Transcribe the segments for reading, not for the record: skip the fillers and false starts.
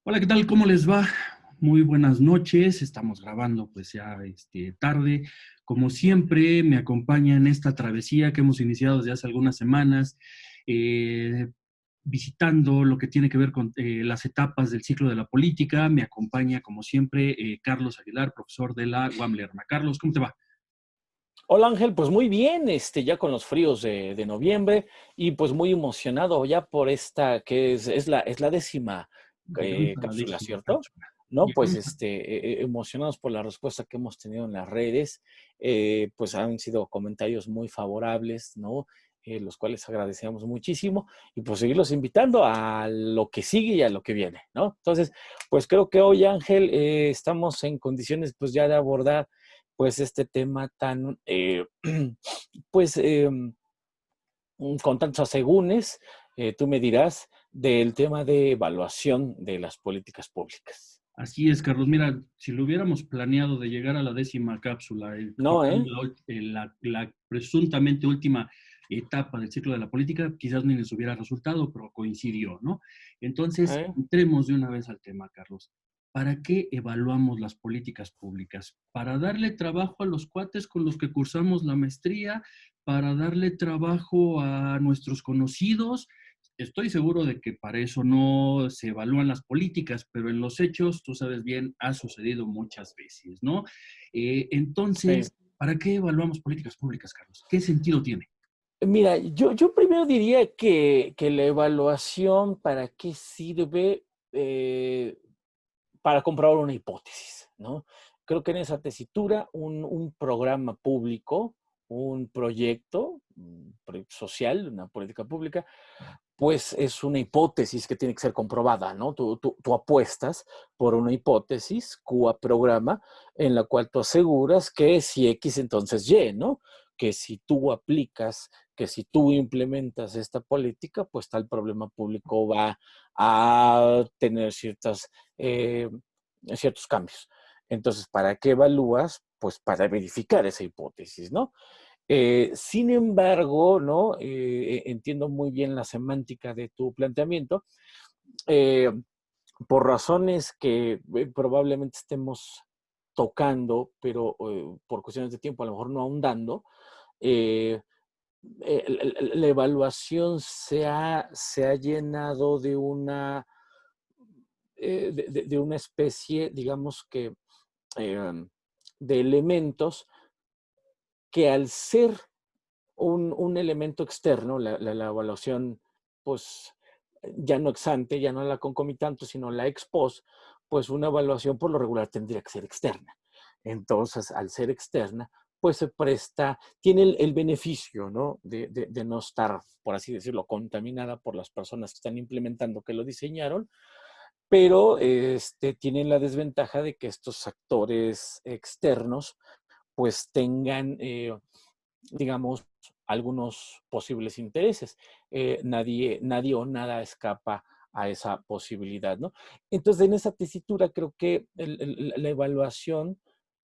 Hola, ¿qué tal? ¿Cómo les va? Muy buenas noches. Estamos grabando pues ya tarde. Como siempre, me acompaña en esta travesía que hemos iniciado desde hace algunas semanas, eh, visitando lo que tiene que ver con las etapas del ciclo de la política. Me acompaña, como siempre, Carlos Aguilar, profesor de la UAM Lerma. Carlos, ¿cómo te va? Hola Ángel, pues muy bien, ya con los fríos de noviembre y pues muy emocionado ya por esta que es la décima Llegamos a la cápsula, décima ¿cierto? cápsula. ¿No? Pues Llegamos a... emocionados por la respuesta que hemos tenido en las redes, pues han sido comentarios muy favorables, ¿no? Los cuales agradecemos muchísimo y pues seguirlos invitando a lo que sigue y a lo que viene, ¿no? Entonces, pues creo que hoy Ángel estamos en condiciones pues ya de abordar pues este tema tan, pues, con tantos asegúnes, tú me dirás, del tema de evaluación de las políticas públicas. Así es, Carlos. Mira, si lo hubiéramos planeado de llegar a la décima cápsula, No, tocando ¿eh? la presuntamente última etapa del ciclo de la política, quizás ni les hubiera resultado, pero coincidió, ¿no? Entonces, ¿Eh? entremos de una vez al tema, Carlos. ¿Para qué evaluamos las políticas públicas? ¿Para darle trabajo a los cuates con los que cursamos la maestría? ¿Para darle trabajo a nuestros conocidos? Estoy seguro de que para eso no se evalúan las políticas, pero en los hechos, tú sabes bien, ha sucedido muchas veces, ¿no? Sí. Entonces, ¿para qué evaluamos políticas públicas, Carlos? ¿Qué sentido tiene? Mira, yo primero diría que la evaluación, ¿para qué sirve? Para comprobar una hipótesis, ¿no? Creo que en esa tesitura un programa público, un proyecto social, una política pública, pues es una hipótesis que tiene que ser comprobada, ¿no? Tú apuestas por una hipótesis, QA programa, en la cual tú aseguras que si X entonces Y, ¿no? Que si tú aplicas, que si tú implementas esta política, pues tal problema público va a tener eh, ciertos cambios. Entonces, ¿para qué evalúas? Pues para verificar esa hipótesis, ¿no? Sin embargo, ¿no? Entiendo muy bien la semántica de tu planteamiento. Eh, por razones que probablemente estemos tocando, pero por cuestiones de tiempo, a lo mejor no ahondando, eh, la evaluación se ha llenado de una especie, digamos que, eh, de elementos que al ser un elemento externo, la evaluación, pues ya no ex ante, ya no la concomitante, sino la ex post, pues una evaluación por lo regular tendría que ser externa. Entonces, al ser externa, pues se presta, tiene el beneficio, ¿no? De no estar, por así decirlo, contaminada por las personas que están implementando, que lo diseñaron, pero tienen la desventaja de que estos actores externos, pues tengan digamos, algunos posibles intereses. Nadie o nada escapa a esa posibilidad, ¿no? Entonces, en esa tesitura creo que la evaluación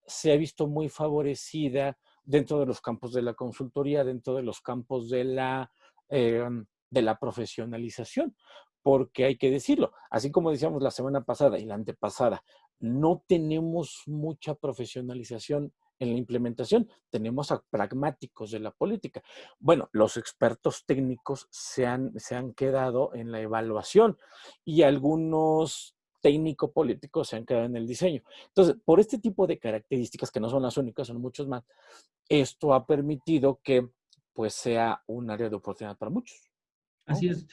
se ha visto muy favorecida dentro de los campos de la consultoría, dentro de los campos eh, de la profesionalización, porque hay que decirlo, así como decíamos la semana pasada y la antepasada, no tenemos mucha profesionalización en la implementación, tenemos a pragmáticos de la política. Bueno, los expertos técnicos se han quedado en la evaluación y algunos técnico-políticos se han quedado en el diseño. Entonces, por este tipo de características, que no son las únicas, son muchos más, esto ha permitido que pues sea un área de oportunidad para muchos, Así ¿no? es.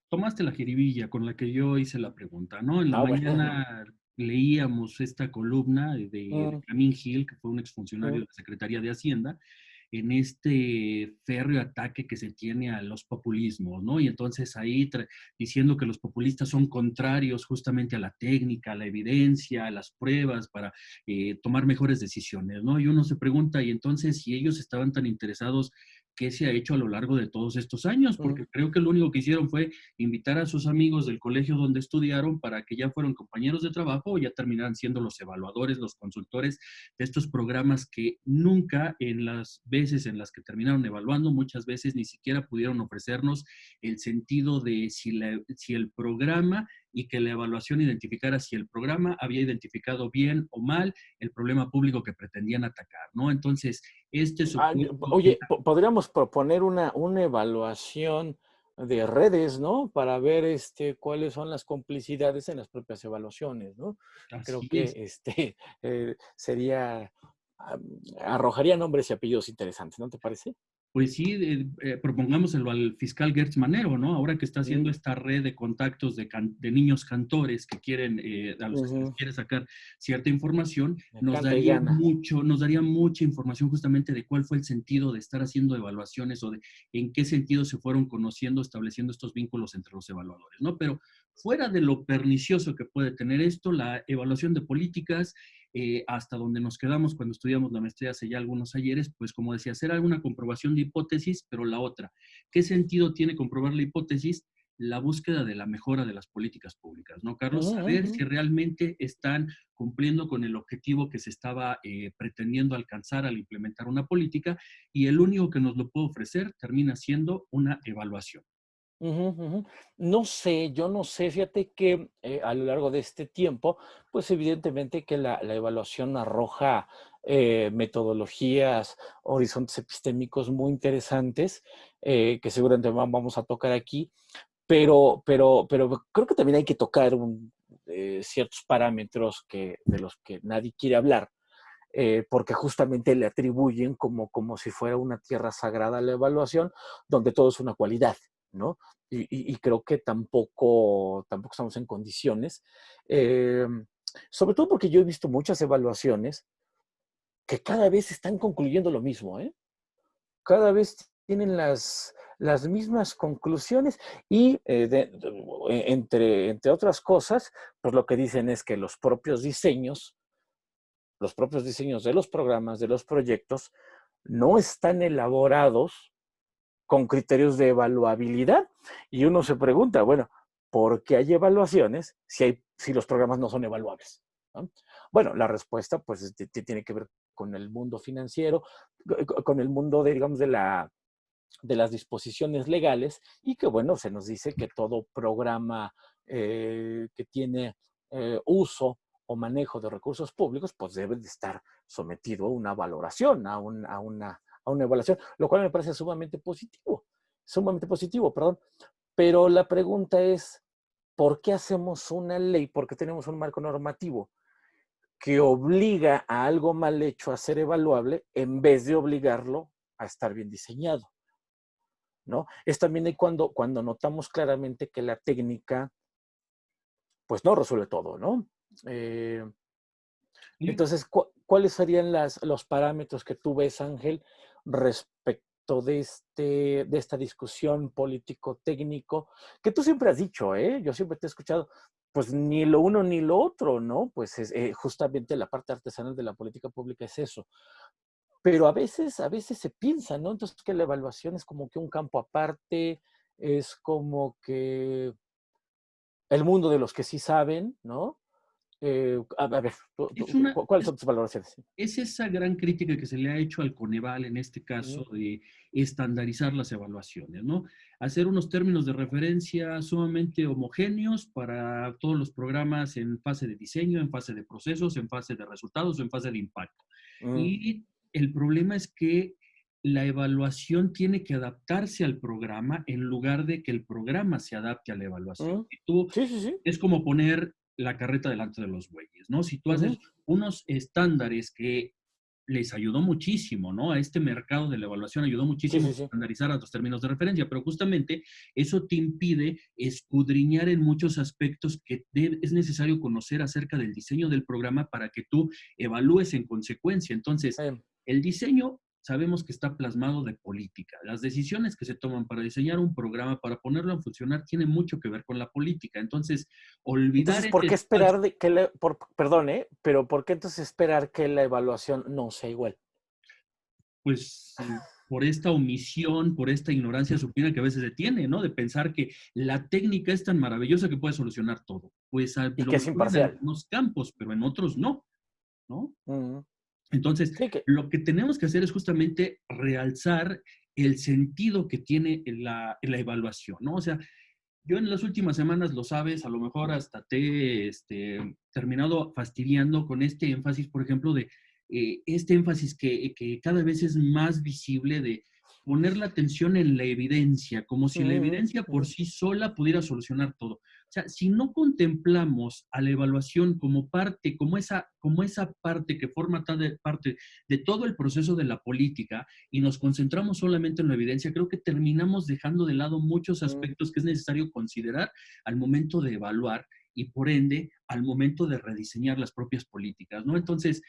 Tomaste la jiribilla con la que yo hice la pregunta, ¿no? En la Ah, bueno. mañana leíamos esta columna de Mm, Benjamín Gil, que fue un exfuncionario mm, de la Secretaría de Hacienda, en este férreo ataque que se tiene a los populismos, ¿no? Y entonces ahí diciendo que los populistas son contrarios justamente a la técnica, a la evidencia, a las pruebas para tomar mejores decisiones, ¿no? Y uno se pregunta, y entonces si ellos estaban tan interesados, ¿qué se ha hecho a lo largo de todos estos años? mm. Porque creo que lo único que hicieron fue invitar a sus amigos del colegio donde estudiaron para que ya fueron compañeros de trabajo o ya terminaran siendo los evaluadores, los consultores de estos programas que nunca en las veces en las que terminaron evaluando, muchas veces ni siquiera pudieron ofrecernos el sentido de si el programa y que la evaluación identificara si el programa había identificado bien o mal el problema público que pretendían atacar, ¿no? Entonces, este supuesto Oye, era. podríamos proponer una evaluación de redes, ¿no? Para ver cuáles son las complicidades en las propias evaluaciones, ¿no? Creo Así que es. sería, arrojaría nombres y apellidos interesantes, ¿no te parece? Pues sí, propongámoselo al fiscal Gertz Manero, ¿no? Ahora que está haciendo Mm, esta red de contactos de niños cantores que quieren, a los que se les ujú. quiere sacar cierta información, Me canta y gana. nos daría mucha información justamente de cuál fue el sentido de estar haciendo evaluaciones o de en qué sentido se fueron conociendo, estableciendo estos vínculos entre los evaluadores, ¿no? Pero fuera de lo pernicioso que puede tener esto, la evaluación de políticas, hasta donde nos quedamos cuando estudiamos la maestría hace ya algunos ayeres, pues como decía, hacer alguna comprobación de hipótesis, pero la otra, ¿qué sentido tiene comprobar la hipótesis? La búsqueda de la mejora de las políticas públicas, ¿no, Carlos? Ujú, Saber ujú. si realmente están cumpliendo con el objetivo que se estaba pretendiendo alcanzar al implementar una política y el único que nos lo puede ofrecer termina siendo una evaluación. Ujú, ujú. No sé, yo no sé, fíjate que a lo largo de este tiempo, pues evidentemente que la evaluación arroja metodologías, horizontes epistémicos muy interesantes, que seguramente vamos a tocar aquí, pero creo que también hay que tocar ciertos parámetros de los que nadie quiere hablar, porque justamente le atribuyen como si fuera una tierra sagrada a la evaluación, donde todo es una cualidad, ¿no? Y creo que tampoco estamos en condiciones, eh, sobre todo porque yo he visto muchas evaluaciones que cada vez están concluyendo lo mismo, ¿eh? Cada vez tienen las mismas conclusiones y entre otras cosas, pues lo que dicen es que los propios diseños de los programas, de los proyectos, no están elaborados con criterios de evaluabilidad. Y uno se pregunta, bueno, ¿por qué hay evaluaciones si los programas no son evaluables? ¿No? Bueno, la respuesta pues tiene que ver con el mundo financiero, con el mundo digamos, de las disposiciones legales y que, bueno, se nos dice que todo programa que tiene uso o manejo de recursos públicos, pues debe de estar sometido a una valoración, a una evaluación, lo cual me parece sumamente positivo, perdón. Pero la pregunta es, ¿por qué hacemos una ley? ¿Por qué tenemos un marco normativo que obliga a algo mal hecho a ser evaluable en vez de obligarlo a estar bien diseñado? ¿No? Es también ahí cuando notamos claramente que la técnica, pues no resuelve todo, ¿no? Eh, Sí. entonces, ¿cuáles serían los parámetros que tú ves, Ángel, respecto de esta discusión político-técnico? Que tú siempre has dicho, ¿eh? Yo siempre te he escuchado, pues ni lo uno ni lo otro, ¿no? Pues es, justamente la parte artesanal de la política pública es eso. Pero a veces se piensa, ¿no? Entonces que la evaluación es como que un campo aparte, es como que el mundo de los que sí saben, ¿no? A ver, Es una, ¿cuáles son tus valoraciones? Es esa gran crítica que se le ha hecho al Coneval en este caso Ujú, de estandarizar las evaluaciones, ¿no? Hacer unos términos de referencia sumamente homogéneos para todos los programas en fase de diseño, en fase de procesos, en fase de resultados o en fase de impacto. mm, Y el problema es que la evaluación tiene que adaptarse al programa en lugar de que el programa se adapte a la evaluación. mm. Y tú, Sí, sí, sí. es como poner la carreta delante de los bueyes, ¿no? Si tú haces Ujú, unos estándares que les ayudó muchísimo, ¿no? A este mercado de la evaluación ayudó sí, muchísimo sí, a sí. estandarizar a los términos de referencia, pero justamente eso te impide escudriñar en muchos aspectos que es necesario conocer acerca del diseño del programa para que tú evalúes en consecuencia. Entonces, Em, el diseño sabemos que está plasmado de política. Las decisiones que se toman para diseñar un programa, para ponerlo a funcionar, tienen mucho que ver con la política. Entonces, olvidar entonces, ¿por ese qué espacio, esperar perdón, pero ¿por qué entonces esperar que la evaluación no sea igual? pues por esta omisión, por esta ignorancia supina que a veces se tiene, ¿no? De pensar que la técnica es tan maravillosa que puede solucionar todo. Pues Y lo que es mejor en imparcial. algunos campos, pero en otros no, ¿no? Ujú. Entonces, Sí, que lo que tenemos que hacer es justamente realzar el sentido que tiene la evaluación, ¿no? O sea, Yo en las últimas semanas, lo sabes, a lo mejor hasta te he terminado fastidiando con este énfasis, por ejemplo, de este énfasis que cada vez es más visible de poner la atención en la evidencia, como si la Ujú, evidencia por ujú, sí sola pudiera solucionar todo. O sea, si no contemplamos a la evaluación como parte, como esa parte que forma parte de todo el proceso de la política, y nos concentramos solamente en la evidencia, creo que terminamos dejando de lado muchos ujú, aspectos que es necesario considerar al momento de evaluar y por ende al momento de rediseñar las propias políticas, ¿no? Entonces,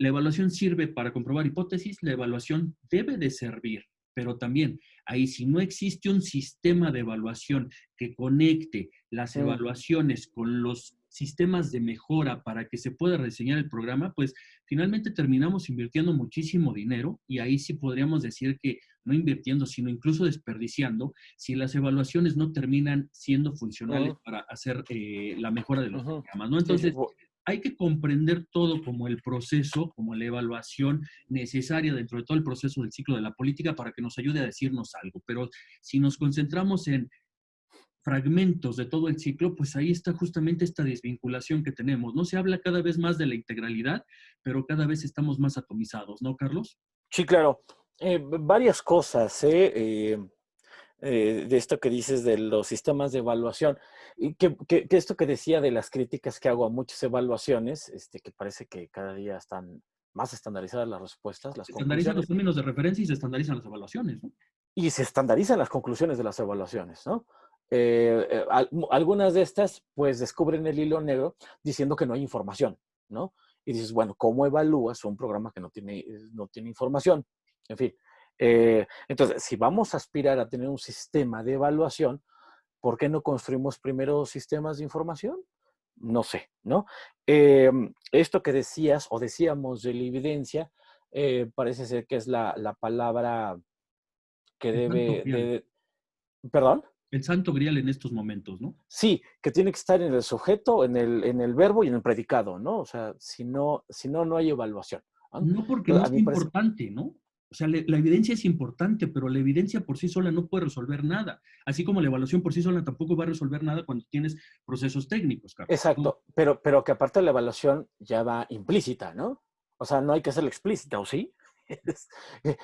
la evaluación sirve para comprobar hipótesis, la evaluación debe de servir, pero también ahí si no existe un sistema de evaluación que conecte las ujú. evaluaciones con los sistemas de mejora para que se pueda rediseñar el programa, pues finalmente terminamos invirtiendo muchísimo dinero y ahí sí podríamos decir que no invirtiendo, sino incluso desperdiciando si las evaluaciones no terminan siendo funcionales Ujú, para hacer la mejora de los ujú. programas, ¿no? Sí, sí. Entonces, hay que comprender todo como el proceso, como la evaluación necesaria dentro de todo el proceso del ciclo de la política para que nos ayude a decirnos algo. Pero si nos concentramos en fragmentos de todo el ciclo, pues ahí está justamente esta desvinculación que tenemos. No se habla cada vez más de la integralidad, pero cada vez estamos más atomizados, ¿no, Carlos? Sí, claro. Varias cosas, de esto que dices de los sistemas de evaluación. Y que esto que decía de las críticas que hago a muchas evaluaciones, que parece que cada día están más estandarizadas las respuestas, las Se estandarizan los conclusiones, términos de referencia y se estandarizan las evaluaciones, ¿no? y se estandarizan las conclusiones de las evaluaciones, ¿no? Algunas de estas, pues, descubren el hilo negro diciendo que no hay información, ¿no? Y dices, bueno, ¿cómo evalúas un programa que no tiene información? En fin. Entonces, si vamos a aspirar a tener un sistema de evaluación, ¿por qué no construimos primero sistemas de información? No sé, ¿no? Esto que decías o decíamos de la evidencia, parece ser que es la palabra que El santo debe grial, de, ¿perdón? el santo grial en estos momentos, ¿no? Sí, que tiene que estar en el sujeto, en el verbo y en el predicado, ¿no? O sea, si no, no hay evaluación, ¿no? No porque Entonces, no a sea mí me parece, importante, ¿no? O sea, la evidencia es importante, pero la evidencia por sí sola no puede resolver nada. Así como la evaluación por sí sola tampoco va a resolver nada cuando tienes procesos técnicos, Carlos, ¿no? exacto, pero que aparte la evaluación ya va implícita, ¿no? O sea, no hay que hacerla explícita, ¿o sí? Es,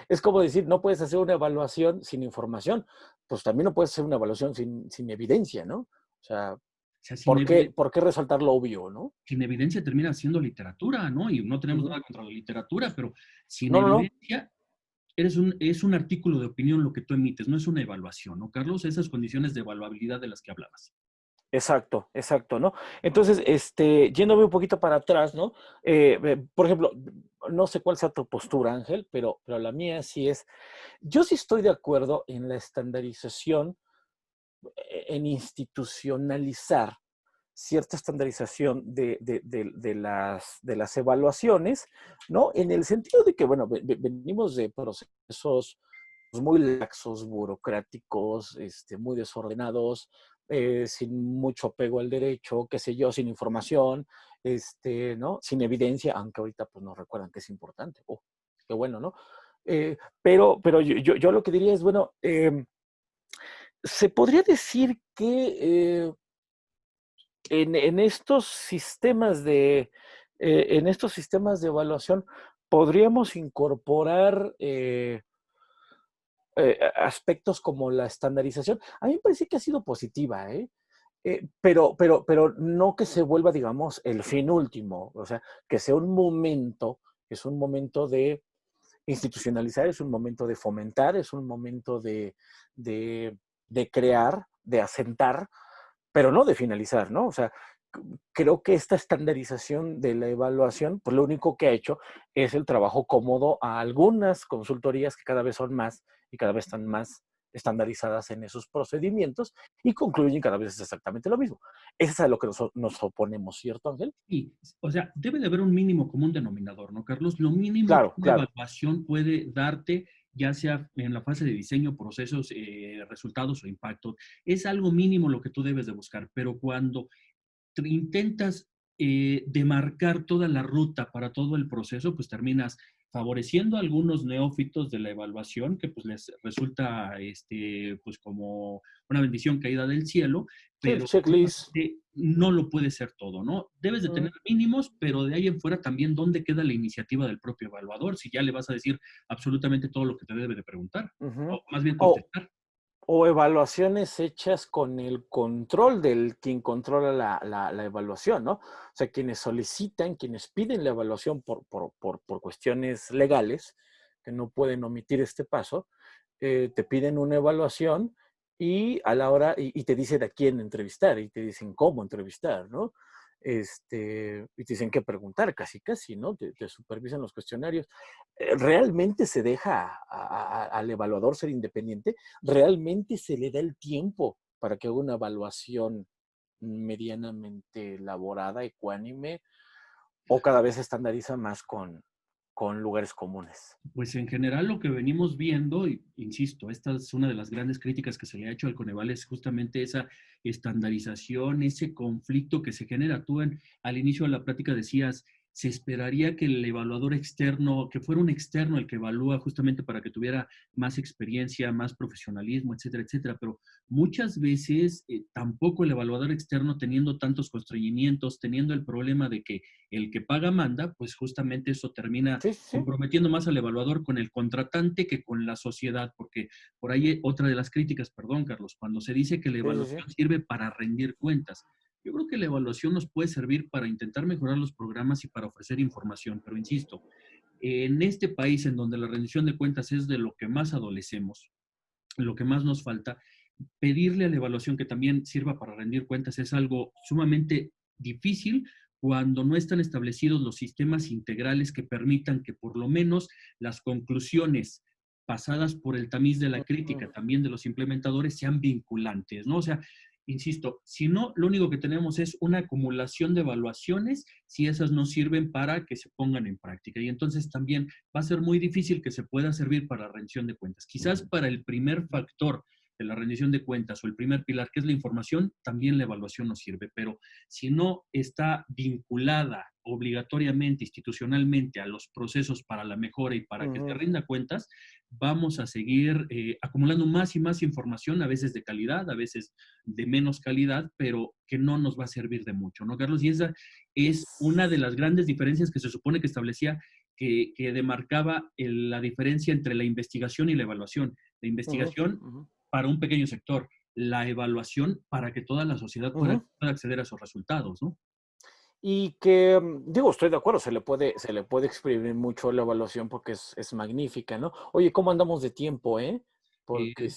es como decir, no puedes hacer una evaluación sin información, pues también no puedes hacer una evaluación sin evidencia, ¿no? O sea, O sea, ¿por qué, por qué resaltar lo obvio, no? sin evidencia termina siendo literatura, ¿no? Y no tenemos Ujú. nada contra la literatura, pero sin No, no, no. evidencia es un artículo de opinión lo que tú emites, no es una evaluación, ¿no, Carlos? Esas condiciones de evaluabilidad de las que hablabas. Exacto, exacto, ¿no? Entonces, yéndome un poquito para atrás, ¿no? Por ejemplo, no sé cuál sea tu postura, Ángel, pero la mía sí es, yo sí estoy de acuerdo en la estandarización, en institucionalizar cierta estandarización de las evaluaciones, ¿no? En el sentido de que, bueno, venimos de procesos pues, muy laxos, burocráticos, muy desordenados, sin mucho apego al derecho, qué sé yo, sin información, ¿no? Sin evidencia, aunque ahorita pues nos recuerdan que es importante. Oh, qué bueno, ¿no? Pero yo lo que diría es, bueno, se podría decir que en estos sistemas de evaluación podríamos incorporar aspectos como la estandarización. A mí me parece que ha sido positiva, ¿eh? Pero no que se vuelva, digamos, el fin último, o sea, que sea un momento, es un momento de institucionalizar, es un momento de fomentar, es un momento de, de crear, de asentar, pero no de finalizar, ¿no? O sea, creo que esta estandarización de la evaluación, pues lo único que ha hecho es el trabajo cómodo a algunas consultorías que cada vez son más y cada vez están más estandarizadas en esos procedimientos y concluyen cada vez exactamente lo mismo. Eso es a lo que nos oponemos, ¿cierto, Ángel? Sí, o sea, debe de haber un mínimo común denominador, ¿no, Carlos? Lo mínimo que Claro, una claro. evaluación puede darte, ya sea en la fase de diseño, procesos, resultados o impacto, es algo mínimo lo que tú debes de buscar, pero cuando intentas demarcar toda la ruta para todo el proceso, pues terminas favoreciendo a algunos neófitos de la evaluación, que pues les resulta pues como una bendición caída del cielo, Sí, el pero checklist. no lo puede ser todo, ¿no? Debes de tener Ujú. mínimos, pero de ahí en fuera también dónde queda la iniciativa del propio evaluador, si ya le vas a decir absolutamente todo lo que te debe de preguntar, Ujú. o más bien O, contestar. o evaluaciones hechas con el control del quien controla la evaluación, ¿no? O sea, quienes solicitan, quienes piden la evaluación por cuestiones legales, que no pueden omitir este paso, te piden una evaluación y a la hora, y te dicen a quién entrevistar, y te dicen cómo entrevistar, ¿no? Y te dicen qué preguntar, casi, casi, ¿no? Te supervisan los cuestionarios. ¿Realmente se deja al evaluador ser independiente? ¿Realmente se le da el tiempo para que haga una evaluación medianamente elaborada, ecuánime, o cada vez se estandariza más con lugares comunes? Pues en general lo que venimos viendo, y insisto, esta es una de las grandes críticas que se le ha hecho al Coneval, es justamente esa estandarización, ese conflicto que se genera. Al inicio de la plática decías, se esperaría que el evaluador externo, que fuera un externo el que evalúa justamente para que tuviera más experiencia, más profesionalismo, etcétera, etcétera, pero muchas veces tampoco el evaluador externo teniendo tantos constreñimientos, teniendo el problema de que el que paga manda, pues justamente eso termina Sí, sí, sí. comprometiendo más al evaluador con el contratante que con la sociedad, porque por ahí otra de las críticas, perdón, Carlos, cuando se dice que la Sí, sí, sí. evaluación sirve para rendir cuentas. Yo creo que la evaluación nos puede servir para intentar mejorar los programas y para ofrecer información, pero insisto, en este país en donde la rendición de cuentas es de lo que más adolecemos, lo que más nos falta, pedirle a la evaluación que también sirva para rendir cuentas es algo sumamente difícil cuando no están establecidos los sistemas integrales que permitan que por lo menos las conclusiones pasadas por el tamiz de la Ujú. crítica, también de los implementadores, sean vinculantes, ¿no? O sea, insisto, si no, lo único que tenemos es una acumulación de evaluaciones si esas no sirven para que se pongan en práctica. Y entonces también va a ser muy difícil que se pueda servir para rendición de cuentas. Quizás para el primer factor de la rendición de cuentas o el primer pilar, que es la información, también la evaluación nos sirve. Pero si no está vinculada obligatoriamente, institucionalmente, a los procesos para la mejora y para que se Ujú. rinda cuentas, vamos a seguir acumulando más y más información, a veces de calidad, a veces de menos calidad, pero que no nos va a servir de mucho, ¿no, Carlos? Y esa es una de las grandes diferencias que se supone que establecía, que demarcaba la diferencia entre la investigación y la evaluación. La Ujú, investigación ujú, para un pequeño sector, la evaluación para que toda la sociedad pueda, ujú. pueda acceder a esos resultados, ¿no? Y que, digo, estoy de acuerdo, se le puede exprimir mucho la evaluación porque es magnífica, ¿no? Oye, ¿cómo andamos de tiempo, eh? Porque Eh,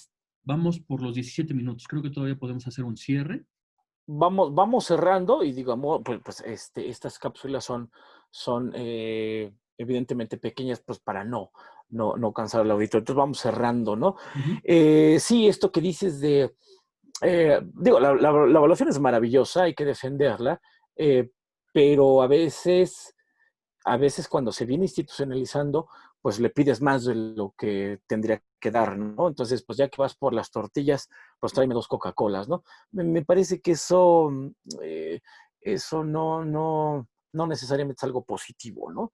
Vamos por los 17 minutos, creo que todavía podemos hacer un cierre. vamos cerrando y digamos, pues estas cápsulas son evidentemente pequeñas, pues para no cansar al auditorio. Entonces vamos cerrando, ¿no? Ujú. Sí, esto que dices digo, la evaluación es maravillosa, hay que defenderla, eh, pero a veces cuando se viene institucionalizando, pues le pides más de lo que tendría que dar, ¿no? Entonces, pues ya que vas por las tortillas, pues tráeme 2 Coca-Colas, ¿no? Me parece que eso no necesariamente es algo positivo, ¿no?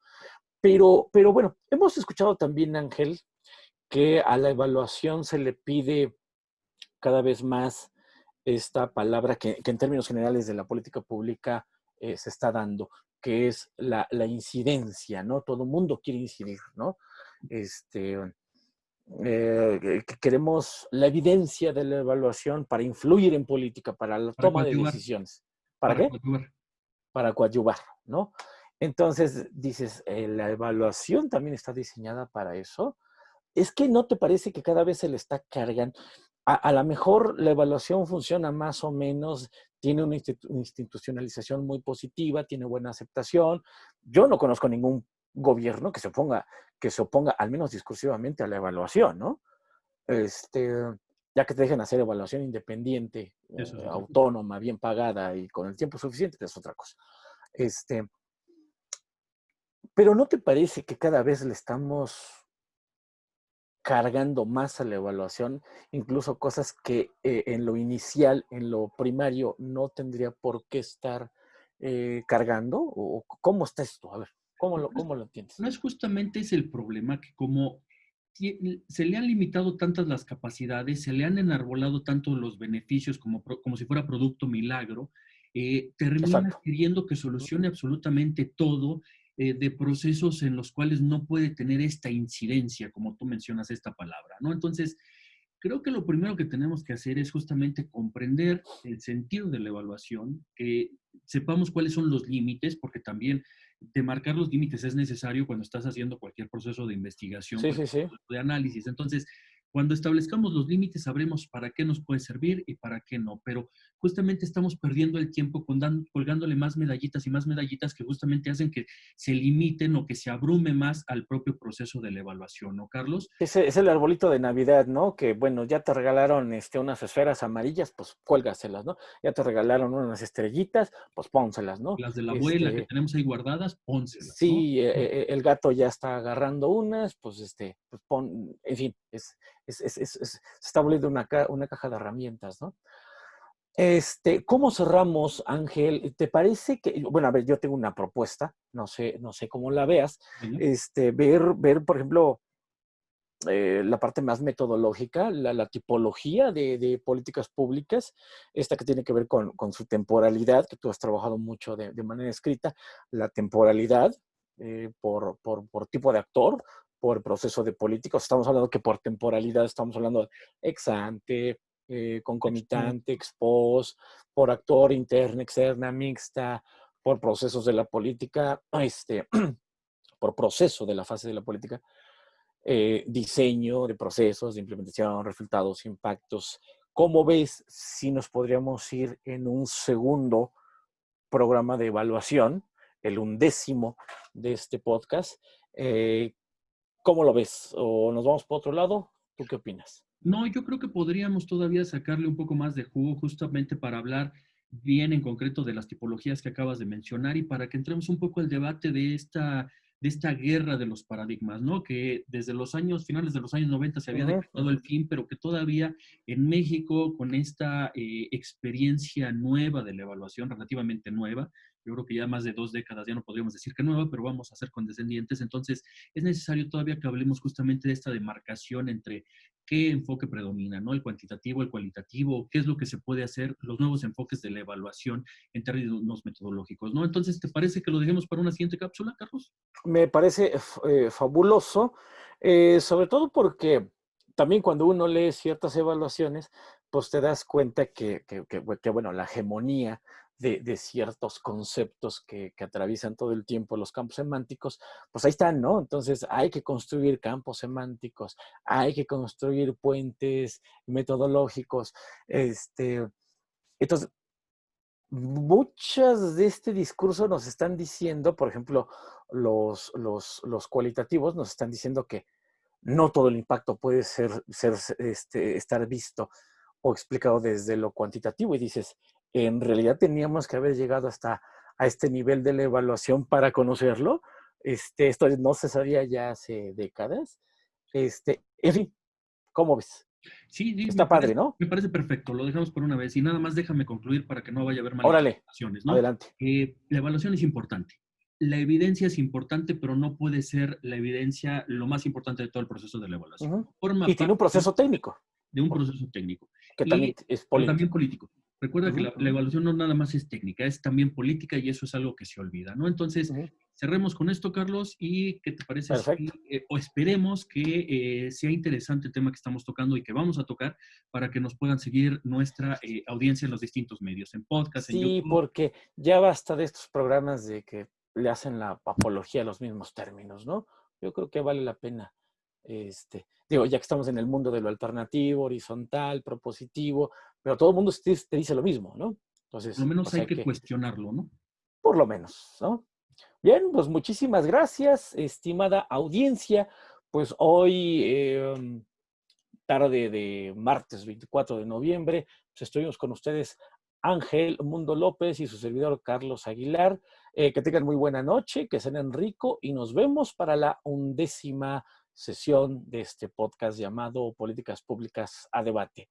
Pero bueno, hemos escuchado también, Ángel, que a la evaluación se le pide cada vez más esta palabra que en términos generales de la política pública se está dando, que es la incidencia, ¿no? Todo el mundo quiere incidir, ¿no? Este, que queremos la evidencia de la evaluación para influir en política, para la Para toma de coadyuvar, decisiones. ¿Para para qué? coadyuvar. Para coadyuvar, ¿no? Entonces dices, la evaluación también está diseñada para eso. ¿Es que no te parece que cada vez se le está cargando? A lo mejor la evaluación funciona más o menos, tiene una institucionalización muy positiva, tiene buena aceptación. Yo no conozco ningún gobierno que se oponga, al menos discursivamente, a la evaluación, ¿no? Este, ya que te dejen hacer evaluación independiente, Eso es otra cosa. autónoma, bien pagada y con el tiempo suficiente, es otra cosa. Este, pero ¿no te parece que cada vez le estamos cargando más a la evaluación, incluso cosas que en lo inicial, en lo primario, no tendría por qué estar cargando? ¿O cómo está esto? A ver, ¿Cómo lo entiendes? No es justamente ese el problema, que como se le han limitado tantas las capacidades, se le han enarbolado tanto los beneficios como si fuera producto milagro, termina Exacto. queriendo que solucione absolutamente todo, de procesos en los cuales no puede tener esta incidencia, como tú mencionas esta palabra, ¿no? Entonces, creo que lo primero que tenemos que hacer es justamente comprender el sentido de la evaluación, que sepamos cuáles son los límites, porque también demarcar los límites es necesario cuando estás haciendo cualquier proceso de investigación, Sí, cualquier sí, sí. proceso de análisis. Entonces, cuando establezcamos los límites, sabremos para qué nos puede servir y para qué no. Pero justamente estamos perdiendo el tiempo colgándole más medallitas y más medallitas que justamente hacen que se limiten o que se abrume más al propio proceso de la evaluación, ¿no, Carlos? Ese es el arbolito de Navidad, ¿no? Que bueno, ya te regalaron unas esferas amarillas, pues cuélgaselas, ¿no? Ya te regalaron unas estrellitas, pues pónselas, ¿no? Las de la abuela que tenemos ahí guardadas, pónselas, ¿no? Sí, el gato ya está agarrando unas, pues pues pon, en fin, se está volviendo una caja de herramientas, ¿no? ¿Cómo cerramos, Ángel? ¿Te parece que, bueno, a ver, yo tengo una propuesta, no sé cómo la veas, Venga. ver, por ejemplo, la parte más metodológica, la tipología de políticas públicas, esta que tiene que ver con su temporalidad, que tú has trabajado mucho de manera escrita, la temporalidad por tipo de actor, por proceso de políticos. Estamos hablando que por temporalidad estamos hablando de ex ante, Expo. concomitante, ex post, por actor, interna, externa, mixta, por procesos de la política, por proceso de la fase de la política, diseño de procesos, de implementación, resultados, impactos. ¿Cómo ves si nos podríamos ir en un segundo programa de evaluación, el 11º de este podcast? Eh, ¿Cómo lo ves? ¿O nos vamos por otro lado? ¿Tú qué opinas? No, yo creo que podríamos todavía sacarle un poco más de jugo justamente para hablar bien en concreto de las tipologías que acabas de mencionar y para que entremos un poco al debate de esta guerra de los paradigmas, ¿no? Que desde los años, finales de los años 90 se había Ujú, decretado ujú. el fin, pero que todavía en México, con esta experiencia nueva de la evaluación, relativamente nueva, yo creo que ya más de 2 décadas, ya no podríamos decir que nueva, pero vamos a ser condescendientes, entonces es necesario todavía que hablemos justamente de esta demarcación entre qué enfoque predomina, ¿no? El cuantitativo, el cualitativo, qué es lo que se puede hacer, los nuevos enfoques de la evaluación en términos metodológicos, ¿no? Entonces, ¿te parece que lo dejemos para una siguiente cápsula, Carlos? Me parece fabuloso, sobre todo porque también cuando uno lee ciertas evaluaciones, pues te das cuenta bueno, la hegemonía de ciertos conceptos que atraviesan todo el tiempo los campos semánticos, pues ahí están, ¿no? Entonces hay que construir campos semánticos, hay que construir puentes metodológicos, entonces muchas de este discurso nos están diciendo, por ejemplo, los cualitativos nos están diciendo que no todo el impacto puede estar visto o explicado desde lo cuantitativo. Y dices, en realidad teníamos que haber llegado hasta a este nivel de la evaluación para conocerlo. Esto no se sabía ya hace décadas. En fin, ¿cómo ves? Sí, sí, Está padre, ¿no? me parece perfecto, lo dejamos por una vez. Y nada más déjame concluir para que no vaya a haber Órale, malinterpretaciones, ¿no? adelante. La evaluación es importante. La evidencia es importante, pero no puede ser la evidencia lo más importante de todo el proceso de la evaluación. Ujú. Forma Y tiene un parte proceso técnico, de un proceso técnico, que también y, es pero también político. político. Recuerda que Ujú, la ujú, evaluación no nada más es técnica, es también política y eso es algo que se olvida, ¿no? Entonces, ujú. cerremos con esto, Carlos, y ¿qué te parece si, Perfecto. o esperemos que sea interesante el tema que estamos tocando y que vamos a tocar para que nos puedan seguir nuestra audiencia en los distintos medios, en podcast, en Sí, YouTube. porque ya basta de estos programas de que le hacen la apología a los mismos términos, ¿no? Yo creo que vale la pena, digo, ya que estamos en el mundo de lo alternativo, horizontal, propositivo, pero todo el mundo te dice lo mismo, ¿no? Por lo Entonces, menos pues hay hay que que, cuestionarlo, ¿no? por lo menos, ¿no? Bien, pues muchísimas gracias, estimada audiencia. Pues hoy, tarde de martes 24 de noviembre, pues estuvimos con ustedes Ángel Mundo López y su servidor Carlos Aguilar. Que tengan muy buena noche, que cenen rico y nos vemos para la 11ª sesión de este podcast llamado Políticas Públicas a Debate.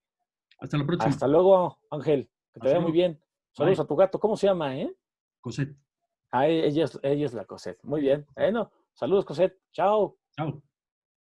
Hasta la próxima. Hasta luego, Ángel, que te Hasta vaya muy luego. bien. Bye. Saludos a tu gato, ¿cómo se llama, Cosette. Ah, ella es la Cosette. Muy bien. Bueno, saludos, Cosette. Chao. Chao.